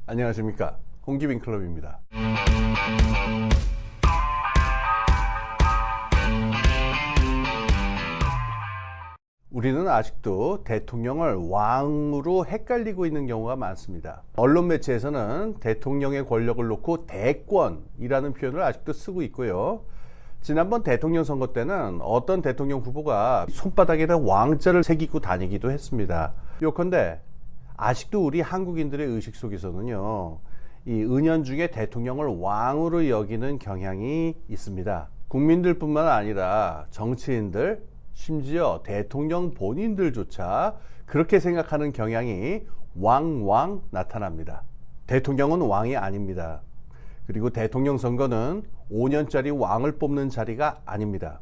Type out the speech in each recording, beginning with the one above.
안녕하십니까, 홍기빈클럽입니다. 우리는 아직도 대통령을 왕으로 헷갈리고 있는 경우가 많습니다. 언론 매체에서는 대통령의 권력을 놓고 대권이라는 표현을 아직도 쓰고 있고요. 지난번 대통령 선거 때는 어떤 대통령 후보가 손바닥에다 왕자를 새기고 다니기도 했습니다. 요컨대 아직도 우리 한국인들의 의식 속에서는요, 이 은연중에 대통령을 왕으로 여기는 경향이 있습니다. 국민들뿐만 아니라 정치인들, 심지어 대통령 본인들조차 그렇게 생각하는 경향이 왕왕 나타납니다. 대통령은 왕이 아닙니다. 그리고 대통령 선거는 5년짜리 왕을 뽑는 자리가 아닙니다.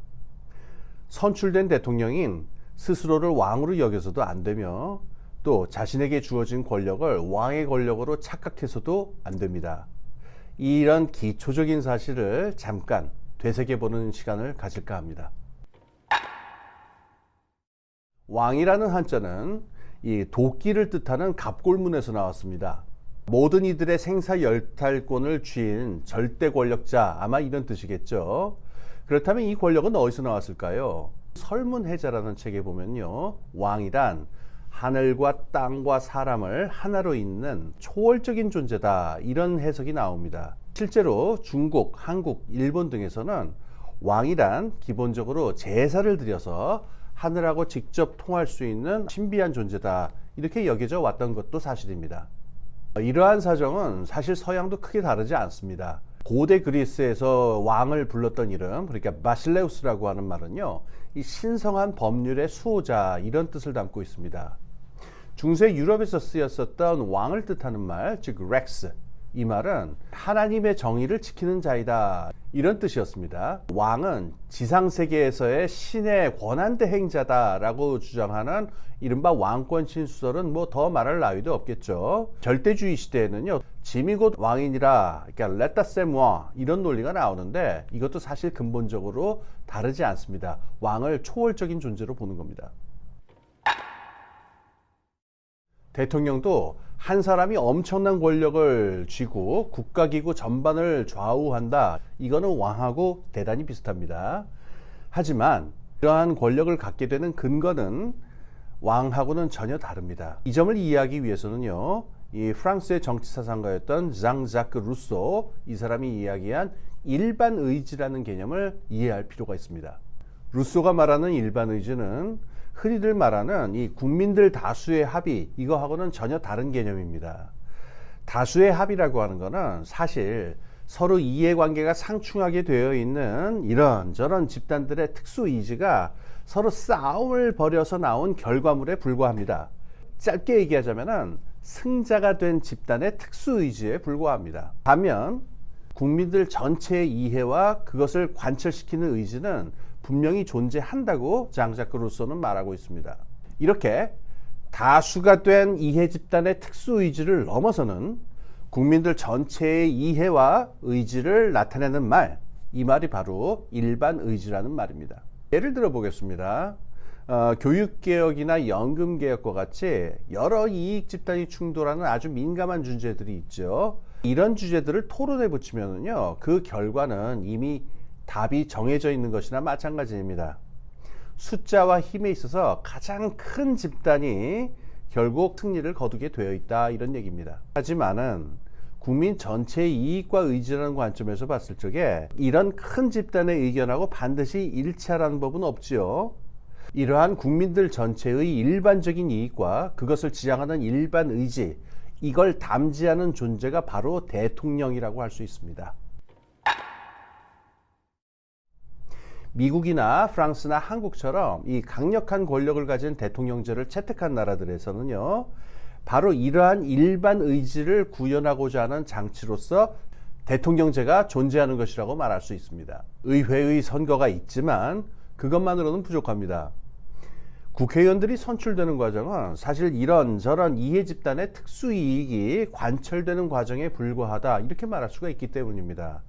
선출된 대통령인 스스로를 왕으로 여겨서도 안 되며, 또 자신에게 주어진 권력을 왕의 권력으로 착각해서도 안 됩니다. 이런 기초적인 사실을 잠깐 되새겨보는 시간을 가질까 합니다. 왕이라는 한자는 이 도끼를 뜻하는 갑골문에서 나왔습니다. 모든 이들의 생사열탈권을 쥐인 절대 권력자, 아마 이런 뜻이겠죠. 그렇다면 이 권력은 어디서 나왔을까요? 설문해자라는 책에 보면요, 왕이란 하늘과 땅과 사람을 하나로 잇는 초월적인 존재다, 이런 해석이 나옵니다. 실제로 중국, 한국, 일본 등에서는 왕이란 기본적으로 제사를 드려서 하늘하고 직접 통할 수 있는 신비한 존재다, 이렇게 여겨져 왔던 것도 사실입니다. 이러한 사정은 사실 서양도 크게 다르지 않습니다. 고대 그리스에서 왕을 불렀던 이름, 그러니까 바실레우스라고 하는 말은요, 이 신성한 법률의 수호자, 이런 뜻을 담고 있습니다. 중세 유럽에서 쓰였었던 왕을 뜻하는 말, 즉 렉스, 이 말은 하나님의 정의를 지키는 자이다, 이런 뜻이었습니다. 왕은 지상세계에서의 신의 권한대행자다 라고 주장하는 이른바 왕권 신수설은 뭐 더 말할 나위도 없겠죠. 절대주의 시대에는요, 짐이 곧 왕이니라, 그러니까 레타세모아, 이런 논리가 나오는데 이것도 사실 근본적으로 다르지 않습니다. 왕을 초월적인 존재로 보는 겁니다. 대통령도 한 사람이 엄청난 권력을 쥐고 국가기구 전반을 좌우한다, 이거는 왕하고 대단히 비슷합니다. 하지만 이러한 권력을 갖게 되는 근거는 왕하고는 전혀 다릅니다. 이 점을 이해하기 위해서는요, 이 프랑스의 정치사상가였던 장자크 루소, 이 사람이 이야기한 일반 의지라는 개념을 이해할 필요가 있습니다. 루소가 말하는 일반 의지는 흔히들 말하는 이 국민들 다수의 합의, 이거하고는 전혀 다른 개념입니다. 다수의 합의라고 하는 거는 사실 서로 이해관계가 상충하게 되어 있는 이런저런 집단들의 특수의지가 서로 싸움을 벌여서 나온 결과물에 불과합니다. 짧게 얘기하자면 승자가 된 집단의 특수의지에 불과합니다. 반면 국민들 전체의 이해와 그것을 관철시키는 의지는 분명히 존재한다고 장자크 루소는 말하고 있습니다. 이렇게 다수가 된 이해 집단의 특수의지를 넘어서는 국민들 전체의 이해와 의지를 나타내는 말, 이 말이 바로 일반 의지라는 말입니다. 예를 들어 보겠습니다. 교육개혁이나 연금개혁과 같이 여러 이익 집단이 충돌하는 아주 민감한 주제들이 있죠. 이런 주제들을 토론에 붙이면요, 그 결과는 이미 답이 정해져 있는 것이나 마찬가지입니다. 숫자와 힘에 있어서 가장 큰 집단이 결국 승리를 거두게 되어 있다, 이런 얘기입니다. 하지만은 국민 전체의 이익과 의지라는 관점에서 봤을 적에 이런 큰 집단의 의견하고 반드시 일치하라는 법은 없지요. 이러한 국민들 전체의 일반적인 이익과 그것을 지향하는 일반 의지, 이걸 담지하는 존재가 바로 대통령이라고 할 수 있습니다. 미국이나 프랑스나 한국처럼 이 강력한 권력을 가진 대통령제를 채택한 나라들에서는요, 바로 이러한 일반 의지를 구현하고자 하는 장치로서 대통령제가 존재하는 것이라고 말할 수 있습니다. 의회의 선거가 있지만 그것만으로는 부족합니다. 국회의원들이 선출되는 과정은 사실 이런저런 이해 집단의 특수이익이 관철되는 과정에 불과하다, 이렇게 말할 수가 있기 때문입니다.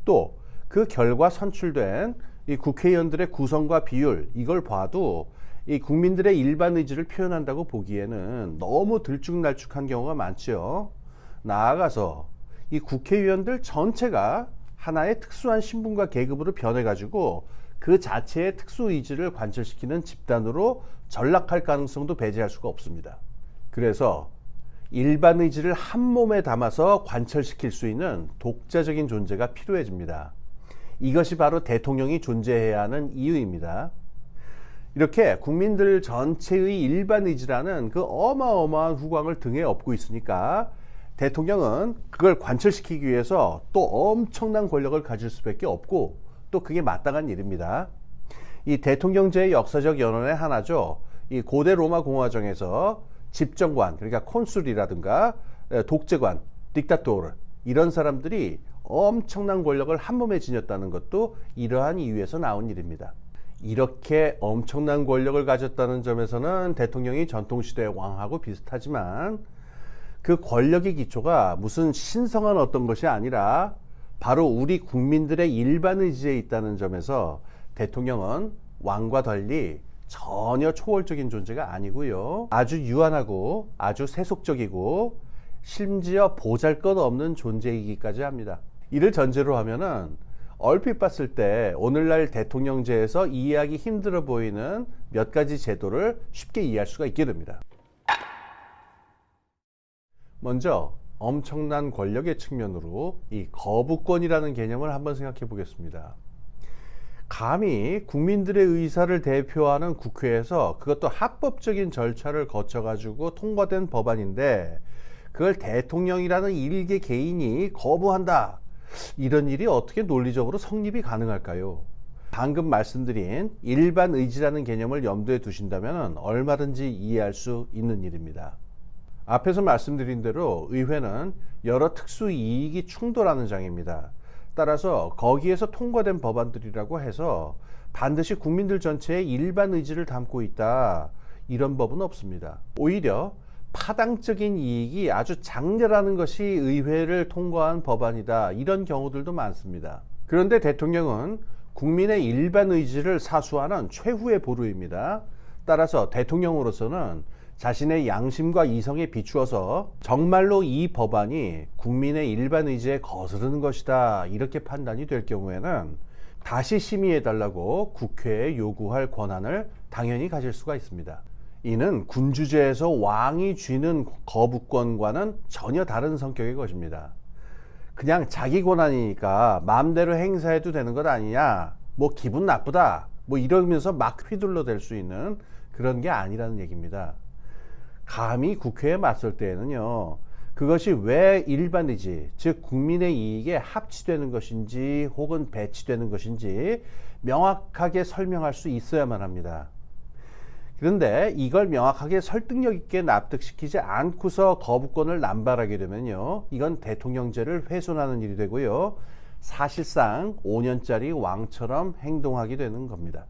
또 그 결과 선출된 이 국회의원들의 구성과 비율, 이걸 봐도 이 국민들의 일반 의지를 표현한다고 보기에는 너무 들쭉날쭉한 경우가 많죠. 나아가서 이 국회의원들 전체가 하나의 특수한 신분과 계급으로 변해가지고 그 자체의 특수 의지를 관철시키는 집단으로 전락할 가능성도 배제할 수가 없습니다. 그래서 일반 의지를 한 몸에 담아서 관철시킬 수 있는 독자적인 존재가 필요해집니다. 이것이 바로 대통령이 존재해야 하는 이유입니다. 이렇게 국민들 전체의 일반 의지라는 그 어마어마한 후광을 등에 업고 있으니까 대통령은 그걸 관철시키기 위해서 또 엄청난 권력을 가질 수밖에 없고 또 그게 마땅한 일입니다. 이 대통령제의 역사적 연원의 하나죠. 이 고대 로마 공화정에서 집정관, 그러니까 콘술이라든가 독재관, 딕타토르 이런 사람들이 엄청난 권력을 한 몸에 지녔다는 것도 이러한 이유에서 나온 일입니다. 이렇게 엄청난 권력을 가졌다는 점에서는 대통령이 전통시대의 왕하고 비슷하지만 그 권력의 기초가 무슨 신성한 어떤 것이 아니라 바로 우리 국민들의 일반 의지에 있다는 점에서 대통령은 왕과 달리 전혀 초월적인 존재가 아니고요. 아주 유한하고 아주 세속적이고 심지어 보잘것없는 존재이기까지 합니다. 이를 전제로 하면은 얼핏 봤을 때 오늘날 대통령제에서 이해하기 힘들어 보이는 몇 가지 제도를 쉽게 이해할 수가 있게 됩니다. 먼저 엄청난 권력의 측면으로 이 거부권이라는 개념을 한번 생각해 보겠습니다. 감히 국민들의 의사를 대표하는 국회에서 그것도 합법적인 절차를 거쳐 가지고 통과된 법안인데 그걸 대통령이라는 일개 개인이 거부한다. 이런 일이 어떻게 논리적으로 성립이 가능할까요? 방금 말씀드린 일반 의지라는 개념을 염두에 두신다면 얼마든지 이해할 수 있는 일입니다. 앞에서 말씀드린 대로 의회는 여러 특수 이익이 충돌하는 장입니다. 따라서 거기에서 통과된 법안들이라고 해서 반드시 국민들 전체의 일반 의지를 담고 있다. 이런 법은 없습니다. 오히려 파당적인 이익이 아주 장렬하는 것이 의회를 통과한 법안이다. 이런 경우들도 많습니다. 그런데 대통령은 국민의 일반 의지를 사수하는 최후의 보루입니다. 따라서 대통령으로서는 자신의 양심과 이성에 비추어서 정말로 이 법안이 국민의 일반 의지에 거스르는 것이다 이렇게 판단이 될 경우에는 다시 심의해달라고 국회에 요구할 권한을 당연히 가질 수가 있습니다. 이는 군주제에서 왕이 쥐는 거부권과는 전혀 다른 성격의 것입니다. 그냥 자기 권한이니까 마음대로 행사해도 되는 것 아니냐, 뭐 기분 나쁘다, 뭐 이러면서 막 휘둘러 댈 수 있는 그런 게 아니라는 얘기입니다. 감히 국회에 맞설 때에는요, 그것이 왜 일반 의지, 즉 국민의 이익에 합치되는 것인지 혹은 배치되는 것인지 명확하게 설명할 수 있어야만 합니다. 그런데 이걸 명확하게 설득력 있게 납득시키지 않고서 거부권을 남발하게 되면요, 이건 대통령제를 훼손하는 일이 되고요, 사실상 5년짜리 왕처럼 행동하게 되는 겁니다.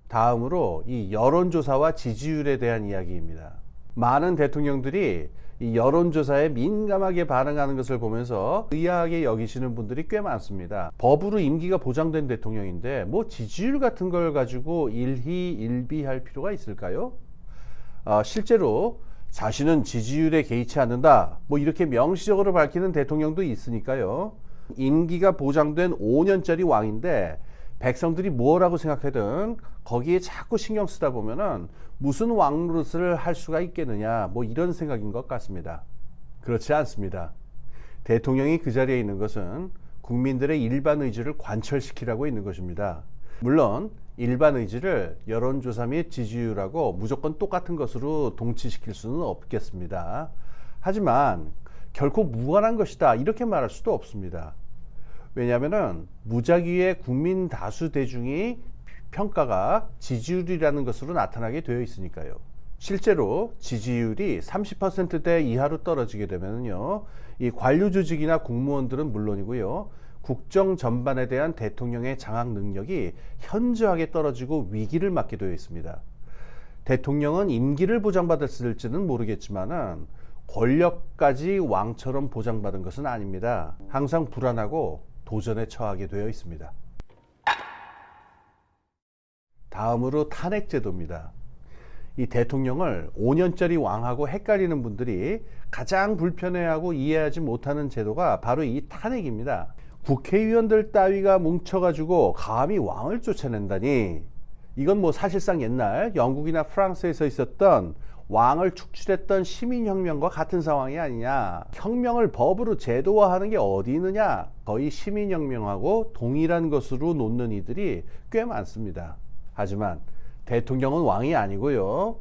다음으로 이 여론조사와 지지율에 대한 이야기입니다. 많은 대통령들이 이 여론조사에 민감하게 반응하는 것을 보면서 의아하게 여기시는 분들이 꽤 많습니다. 법으로 임기가 보장된 대통령인데 뭐 지지율 같은 걸 가지고 일희일비할 필요가 있을까요? 실제로 자신은 지지율에 개의치 않는다, 뭐 이렇게 명시적으로 밝히는 대통령도 있으니까요. 임기가 보장된 5년짜리 왕인데 백성들이 뭐라고 생각하든 거기에 자꾸 신경 쓰다 보면은 무슨 왕노릇을 할 수가 있겠느냐, 뭐 이런 생각인 것 같습니다. 그렇지 않습니다. 대통령이 그 자리에 있는 것은 국민들의 일반 의지를 관철시키라고 있는 것입니다. 물론 일반 의지를 여론조사 및 지지율하고 무조건 똑같은 것으로 동치시킬 수는 없겠습니다. 하지만 결코 무관한 것이다 이렇게 말할 수도 없습니다. 왜냐하면 무작위의 국민 다수 대중이 평가가 지지율이라는 것으로 나타나게 되어 있으니까요. 실제로 지지율이 30%대 이하로 떨어지게 되면요, 이 관료 조직이나 공무원들은 물론이고요, 국정 전반에 대한 대통령의 장악 능력이 현저하게 떨어지고 위기를 맞게 되어 있습니다. 대통령은 임기를 보장받았을지는 모르겠지만은 권력까지 왕처럼 보장받은 것은 아닙니다. 항상 불안하고 도전에 처하게 되어 있습니다. 다음으로 탄핵제도입니다. 이 대통령을 5년짜리 왕하고 헷갈리는 분들이 가장 불편해하고 이해하지 못하는 제도가 바로 이 탄핵입니다. 국회의원들 따위가 뭉쳐가지고 감히 왕을 쫓아낸다니, 이건 뭐 사실상 옛날 영국이나 프랑스에서 있었던 왕을 축출했던 시민혁명과 같은 상황이 아니냐. 혁명을 법으로 제도화하는 게 어디 있느냐. 거의 시민혁명하고 동일한 것으로 놓는 이들이 꽤 많습니다. 하지만 대통령은 왕이 아니고요,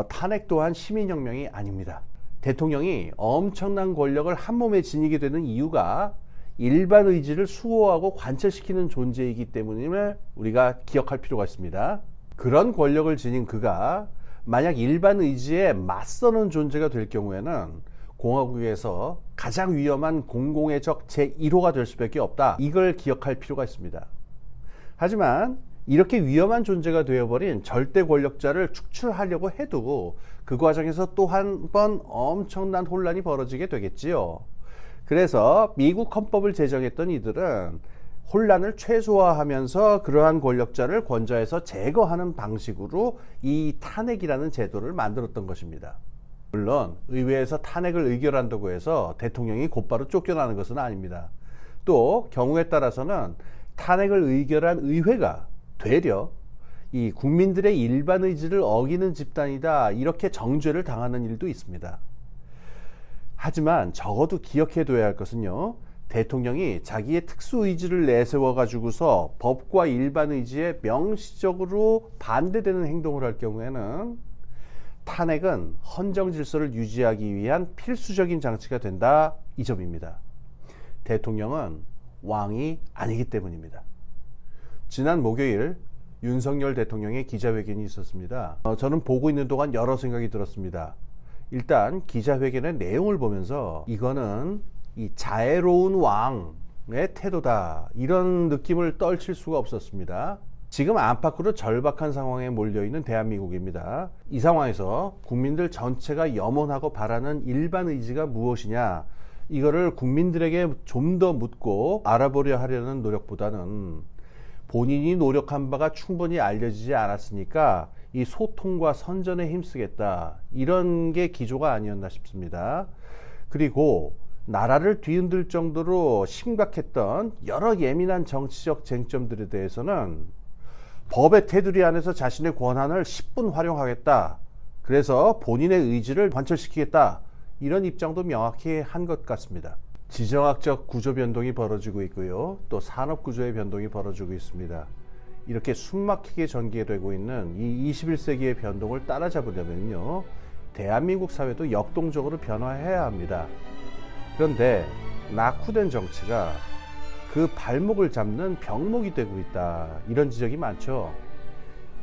탄핵 또한 시민혁명이 아닙니다. 대통령이 엄청난 권력을 한 몸에 지니게 되는 이유가 일반 의지를 수호하고 관철시키는 존재이기 때문임을 우리가 기억할 필요가 있습니다. 그런 권력을 지닌 그가 만약 일반 의지에 맞서는 존재가 될 경우에는 공화국에서 가장 위험한 공공의 적 제1호가 될 수밖에 없다. 이걸 기억할 필요가 있습니다. 하지만 이렇게 위험한 존재가 되어버린 절대 권력자를 축출하려고 해도 그 과정에서 또 한 번 엄청난 혼란이 벌어지게 되겠지요. 그래서 미국 헌법을 제정했던 이들은 혼란을 최소화하면서 그러한 권력자를 권좌에서 제거하는 방식으로 이 탄핵이라는 제도를 만들었던 것입니다. 물론 의회에서 탄핵을 의결한다고 해서 대통령이 곧바로 쫓겨나는 것은 아닙니다. 또 경우에 따라서는 탄핵을 의결한 의회가 되려 이 국민들의 일반 의지를 어기는 집단이다, 이렇게 정죄를 당하는 일도 있습니다. 하지만 적어도 기억해둬야 할 것은요, 대통령이 자기의 특수 의지를 내세워 가지고서 법과 일반 의지에 명시적으로 반대되는 행동을 할 경우에는 탄핵은 헌정 질서를 유지하기 위한 필수적인 장치가 된다, 이 점입니다. 대통령은 왕이 아니기 때문입니다. 지난 목요일 윤석열 대통령의 기자회견이 있었습니다. 저는 보고 있는 동안 여러 생각이 들었습니다. 일단 기자회견의 내용을 보면서 이거는 이 자애로운 왕의 태도다, 이런 느낌을 떨칠 수가 없었습니다. 지금 안팎으로 절박한 상황에 몰려있는 대한민국입니다. 이 상황에서 국민들 전체가 염원하고 바라는 일반 의지가 무엇이냐, 이거를 국민들에게 좀 더 묻고 알아보려 하려는 노력보다는 본인이 노력한 바가 충분히 알려지지 않았으니까 이 소통과 선전에 힘쓰겠다, 이런 게 기조가 아니었나 싶습니다. 그리고 나라를 뒤흔들 정도로 심각했던 여러 예민한 정치적 쟁점들에 대해서는 법의 테두리 안에서 자신의 권한을 10분 활용하겠다, 그래서 본인의 의지를 관철시키겠다, 이런 입장도 명확히 한 것 같습니다. 지정학적 구조 변동이 벌어지고 있고요, 또 산업 구조의 변동이 벌어지고 있습니다. 이렇게 숨막히게 전개되고 있는 이 21세기의 변동을 따라잡으려면요, 대한민국 사회도 역동적으로 변화해야 합니다. 그런데 낙후된 정치가 그 발목을 잡는 병목이 되고 있다, 이런 지적이 많죠.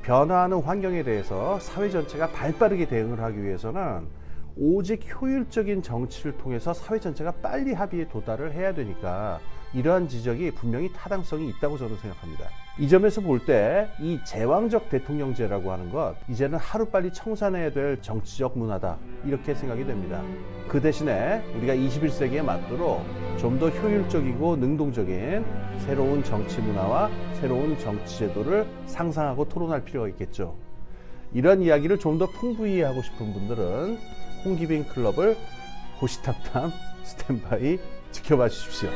변화하는 환경에 대해서 사회 전체가 발빠르게 대응을 하기 위해서는 오직 효율적인 정치를 통해서 사회 전체가 빨리 합의에 도달을 해야 되니까 이러한 지적이 분명히 타당성이 있다고 저는 생각합니다. 이 점에서 볼 때 이 제왕적 대통령제라고 하는 것, 이제는 하루빨리 청산해야 될 정치적 문화다, 이렇게 생각이 됩니다. 그 대신에 우리가 21세기에 맞도록 좀 더 효율적이고 능동적인 새로운 정치 문화와 새로운 정치 제도를 상상하고 토론할 필요가 있겠죠. 이런 이야기를 좀 더 풍부히 하고 싶은 분들은 홍기빈 클럽을 호시탐탐 스탠바이 지켜봐 주십시오.